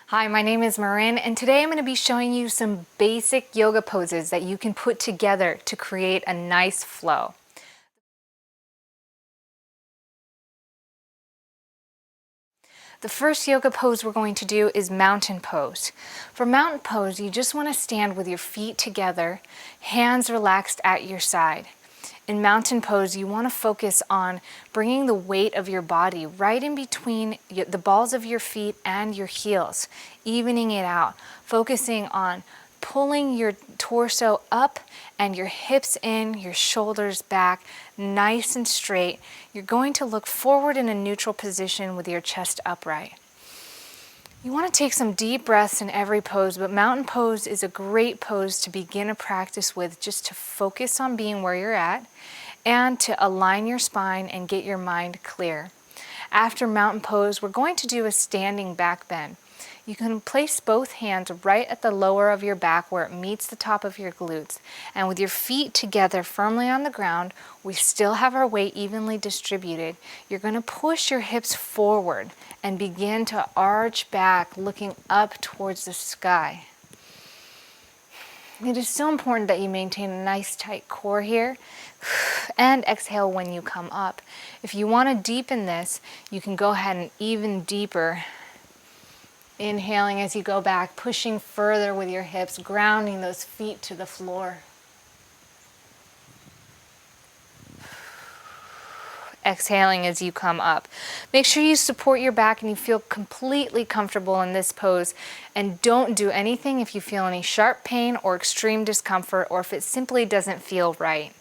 Hi, my name is Marin, and today I'm going to be showing you some basic yoga poses that you can put together to create a nice flow. The first yoga pose we're going to do is mountain pose. For mountain pose, you just want to stand with your feet together, hands relaxed at your side. In mountain pose, you want to focus on bringing the weight of your body right in between the balls of your feet and your heels, evening it out, focusing on pulling your torso up and your hips in, your shoulders back, nice and straight. You're going to look forward in a neutral position with your chest upright. You want to take some deep breaths in every pose, but mountain pose is a great pose to begin a practice with, just to focus on being where you're at and to align your spine and get your mind clear. After mountain pose, we're going to do a standing back bend. You can place both hands right at the lower of your back where it meets the top of your glutes. And with your feet together firmly on the ground, we still have our weight evenly distributed. You're going to push your hips forward and begin to arch back, looking up towards the sky. It is so important that you maintain a nice tight core here and exhale when you come up. If you want to deepen this, you can go ahead and even deeper. Inhaling as you go back, pushing further with your hips, grounding those feet to the floor. Exhaling as you come up. Make sure you support your back and you feel completely comfortable in this pose, and don't do anything if you feel any sharp pain or extreme discomfort, or if it simply doesn't feel right.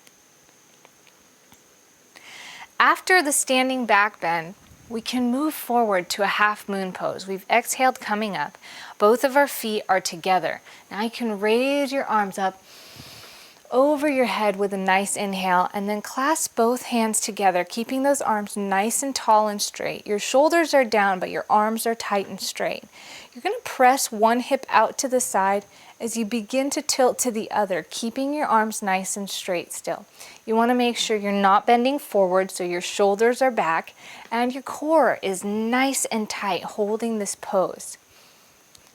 After the standing back bend, we can move forward to a half moon pose. We've exhaled coming up. Both of our feet are together. Now you can raise your arms up over your head with a nice inhale, and then clasp both hands together, keeping those arms nice and tall and straight. Your shoulders are down, but your arms are tight and straight. You're going to press one hip out to the side as you begin to tilt to the other, keeping your arms nice and straight still. You want to make sure you're not bending forward, so your shoulders are back and your core is nice and tight, holding this pose.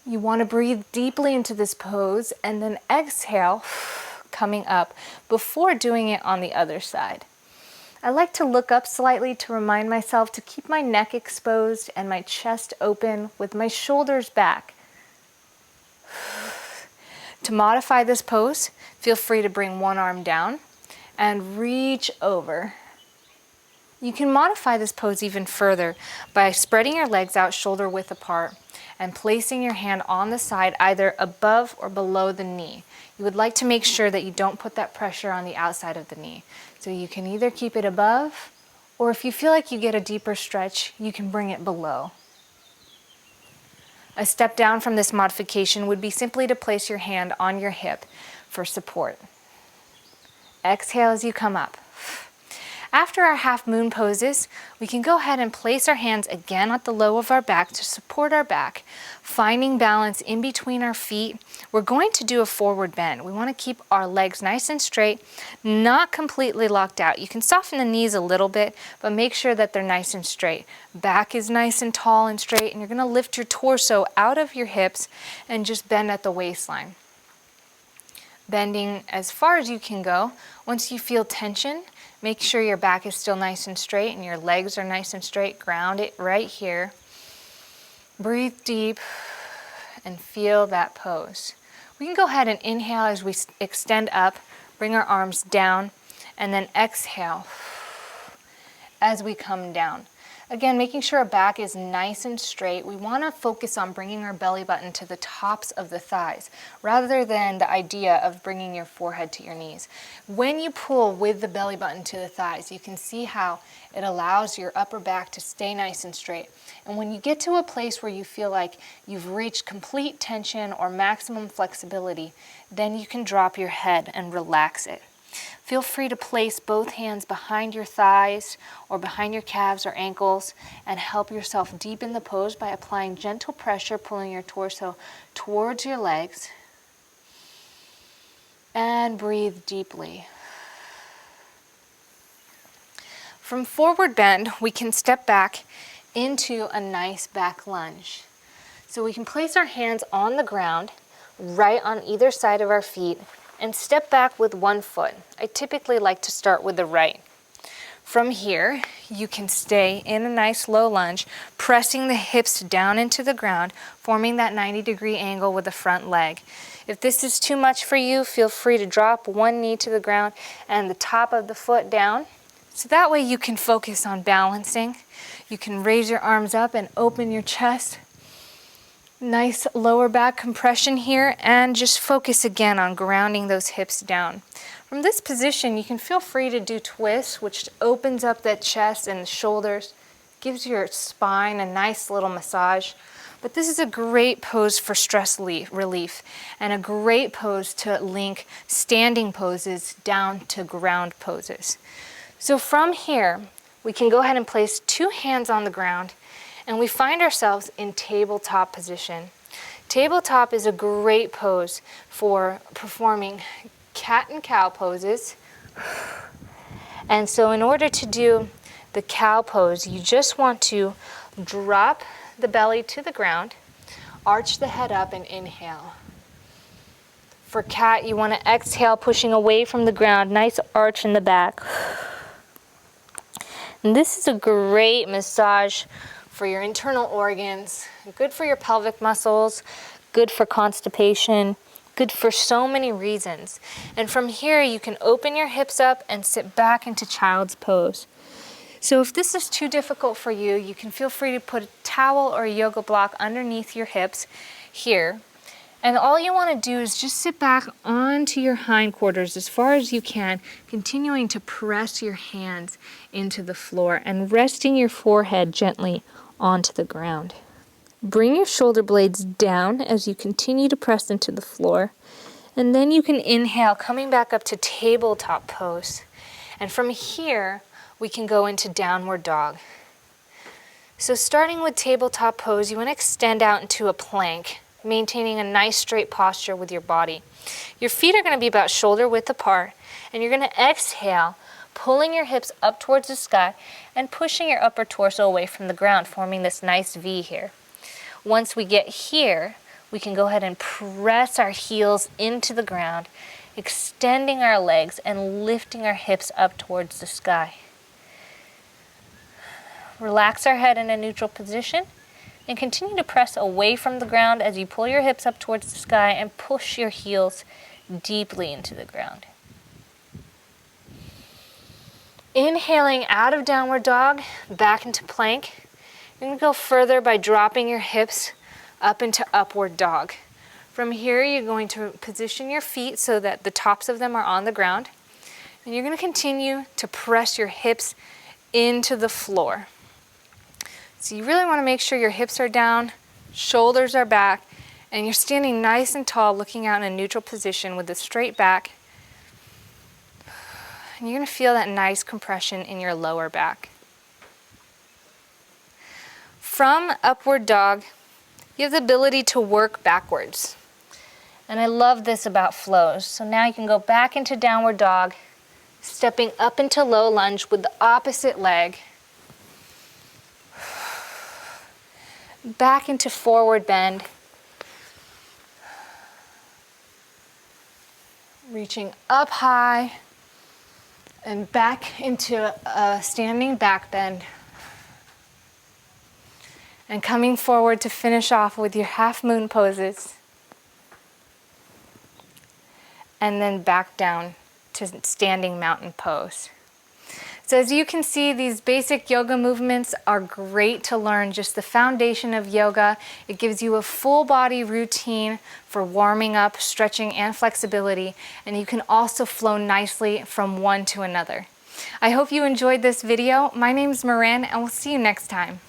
You want to breathe deeply into this pose and then exhale, coming up, before doing it on the other side. I like to look up slightly to remind myself to keep my neck exposed and my chest open with my shoulders back. To modify this pose, feel free to bring one arm down and reach over. You can modify this pose even further by spreading your legs out shoulder width apart and placing your hand on the side, either above or below the knee. You would like to make sure that you don't put that pressure on the outside of the knee. So you can either keep it above, or if you feel like you get a deeper stretch, you can bring it below. A step down from this modification would be simply to place your hand on your hip for support. Exhale as you come up. After our half moon poses, we can go ahead and place our hands again at the low of our back to support our back, finding balance in between our feet. We're going to do a forward bend. We want to keep our legs nice and straight, not completely locked out. You can soften the knees a little bit, but make sure that they're nice and straight. Back is nice and tall and straight, and you're going to lift your torso out of your hips and just bend at the waistline. Bending as far as you can go. Once you feel tension, make sure your back is still nice and straight and your legs are nice and straight. Ground it right here. Breathe deep and feel that pose. We can go ahead and inhale as we extend up, bring our arms down, and then exhale as we come down. Again, making sure our back is nice and straight. We want to focus on bringing our belly button to the tops of the thighs, rather than the idea of bringing your forehead to your knees. When you pull with the belly button to the thighs, you can see how it allows your upper back to stay nice and straight. And when you get to a place where you feel like you've reached complete tension or maximum flexibility, then you can drop your head and relax it. Feel free to place both hands behind your thighs or behind your calves or ankles and help yourself deepen the pose by applying gentle pressure, pulling your torso towards your legs. And breathe deeply. From forward bend, we can step back into a nice back lunge. So we can place our hands on the ground, right on either side of our feet, and step back with one foot. I typically like to start with the right. From here, you can stay in a nice low lunge, pressing the hips down into the ground, forming that 90-degree angle with the front leg. If this is too much for you, feel free to drop one knee to the ground and the top of the foot down. So that way you can focus on balancing. You can raise your arms up and open your chest. Nice lower back compression here, and just focus again on grounding those hips down. From this position, you can feel free to do twists, which opens up that chest and the shoulders, gives your spine a nice little massage. But this is a great pose for stress relief and a great pose to link standing poses down to ground poses. So from here, we can go ahead and place two hands on the ground, and we find ourselves in tabletop position. Tabletop is a great pose for performing cat and cow poses. And so in order to do the cow pose, you just want to drop the belly to the ground, arch the head up, and inhale. For cat, you want to exhale, pushing away from the ground, nice arch in the back. And this is a great massage for your internal organs, good for your pelvic muscles, good for constipation, good for so many reasons. And from here, you can open your hips up and sit back into child's pose. So if this is too difficult for you, you can feel free to put a towel or a yoga block underneath your hips here. And all you want to do is just sit back onto your hindquarters as far as you can, continuing to press your hands into the floor and resting your forehead gently onto the ground. Bring your shoulder blades down as you continue to press into the floor. And then you can inhale, coming back up to tabletop pose. And from here, we can go into downward dog. So starting with tabletop pose, you want to extend out into a plank, maintaining a nice straight posture with your body. Your feet are going to be about shoulder width apart, and you're going to exhale, pulling your hips up towards the sky and pushing your upper torso away from the ground, forming this nice V here. Once we get here, we can go ahead and press our heels into the ground, extending our legs and lifting our hips up towards the sky. Relax our head in a neutral position and continue to press away from the ground as you pull your hips up towards the sky and push your heels deeply into the ground. Inhaling out of downward dog, back into plank. You're going to go further by dropping your hips up into upward dog. From here, you're going to position your feet so that the tops of them are on the ground. And you're going to continue to press your hips into the floor. So you really want to make sure your hips are down, shoulders are back, and you're standing nice and tall, looking out in a neutral position with a straight back. And you're going to feel that nice compression in your lower back. From upward dog, you have the ability to work backwards. And I love this about flows. So now you can go back into downward dog, stepping up into low lunge with the opposite leg. Back into forward bend. Reaching up high and back into a standing back bend. And coming forward to finish off with your half moon poses. And then back down to standing mountain pose. So as you can see, these basic yoga movements are great to learn, just the foundation of yoga. It gives you a full body routine for warming up, stretching, and flexibility. And you can also flow nicely from one to another. I hope you enjoyed this video. My name's Marin, and we'll see you next time.